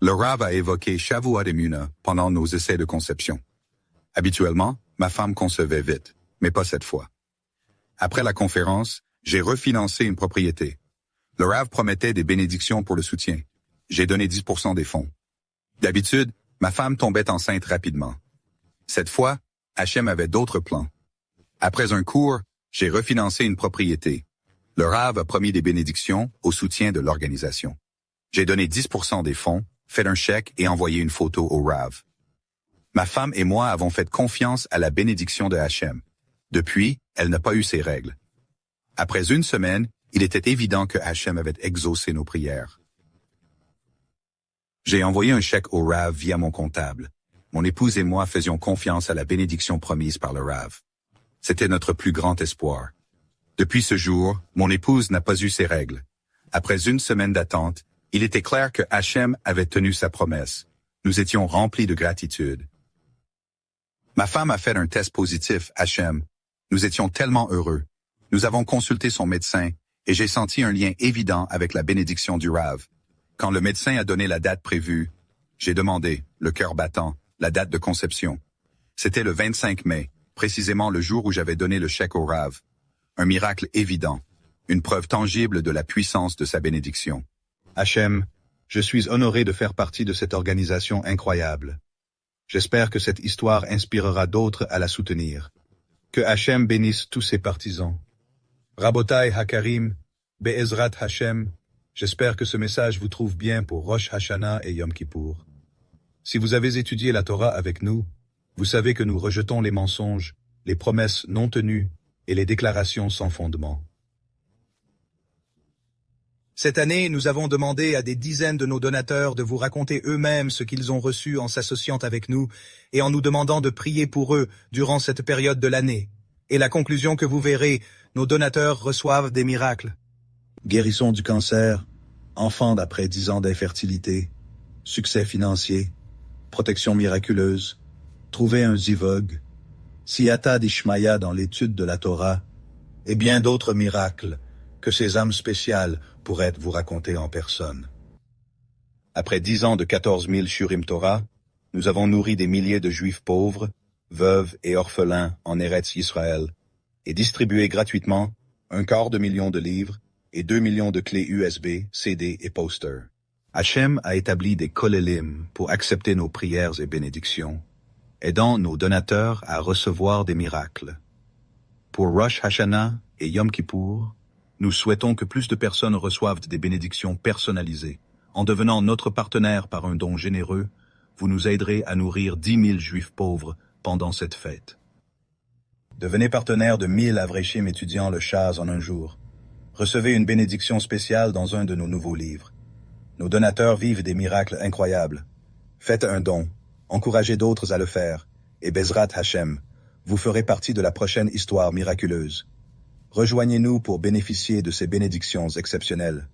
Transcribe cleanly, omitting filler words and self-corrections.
Le Rav a évoqué Shavuot Emunah pendant nos essais de conception. Habituellement, ma femme concevait vite, mais pas cette fois. Après la conférence, j'ai refinancé une propriété. Le Rav promettait des bénédictions pour le soutien. J'ai donné 10% des fonds. D'habitude, ma femme tombait enceinte rapidement. Cette fois, Hachem avait d'autres plans. Après un cours, j'ai refinancé une propriété. Le Rav a promis des bénédictions au soutien de l'organisation. J'ai donné 10% des fonds, fait un chèque et envoyé une photo au Rav. Ma femme et moi avons fait confiance à la bénédiction de Hachem. Depuis, elle n'a pas eu ses règles. Après une semaine, il était évident que Hachem avait exaucé nos prières. J'ai envoyé un chèque au Rav via mon comptable. Mon épouse et moi faisions confiance à la bénédiction promise par le Rav. C'était notre plus grand espoir. Depuis ce jour, mon épouse n'a pas eu ses règles. Après une semaine d'attente, il était clair que Hachem avait tenu sa promesse. Nous étions remplis de gratitude. Ma femme a fait un test positif, Hachem. Nous étions tellement heureux. Nous avons consulté son médecin et j'ai senti un lien évident avec la bénédiction du Rav. Quand le médecin a donné la date prévue, j'ai demandé, le cœur battant, la date de conception. C'était le 25 mai, précisément le jour où j'avais donné le chèque au Rav. Un miracle évident, une preuve tangible de la puissance de sa bénédiction. Hachem, je suis honoré de faire partie de cette organisation incroyable. J'espère que cette histoire inspirera d'autres à la soutenir. Que Hachem bénisse tous ses partisans. Rabotai Hakarim, Be'ezrat Hachem, j'espère que ce message vous trouve bien pour Rosh Hashanah et Yom Kippour. Si vous avez étudié la Torah avec nous, vous savez que nous rejetons les mensonges, les promesses non tenues et les déclarations sans fondement. Cette année, nous avons demandé à des dizaines de nos donateurs de vous raconter eux-mêmes ce qu'ils ont reçu en s'associant avec nous et en nous demandant de prier pour eux durant cette période de l'année. Et la conclusion que vous verrez, nos donateurs reçoivent des miracles. Guérison du cancer, enfant d'après 10 ans d'infertilité, succès financier, protection miraculeuse, trouver un zivog, siyata d'Ishmaïa dans l'étude de la Torah, et bien d'autres miracles que ces âmes spéciales pourraient vous raconter en personne. Après 10 ans de 14 000 Shurim Torah, nous avons nourri des milliers de juifs pauvres, veuves et orphelins en Eretz Yisraël, et distribué gratuitement 250 000 livres et 2 millions de clés USB, CD et posters. Hachem a établi des kolelim pour accepter nos prières et bénédictions, aidant nos donateurs à recevoir des miracles. Pour Rosh Hashanah et Yom Kippour, nous souhaitons que plus de personnes reçoivent des bénédictions personnalisées. En devenant notre partenaire par un don généreux, vous nous aiderez à nourrir 10 000 juifs pauvres pendant cette fête. Devenez partenaire de 1000 Avrechim étudiant le Chaz en un jour. Recevez une bénédiction spéciale dans un de nos nouveaux livres. Nos donateurs vivent des miracles incroyables. Faites un don, encouragez d'autres à le faire, et Bezrat Hachem, vous ferez partie de la prochaine histoire miraculeuse. Rejoignez-nous pour bénéficier de ces bénédictions exceptionnelles.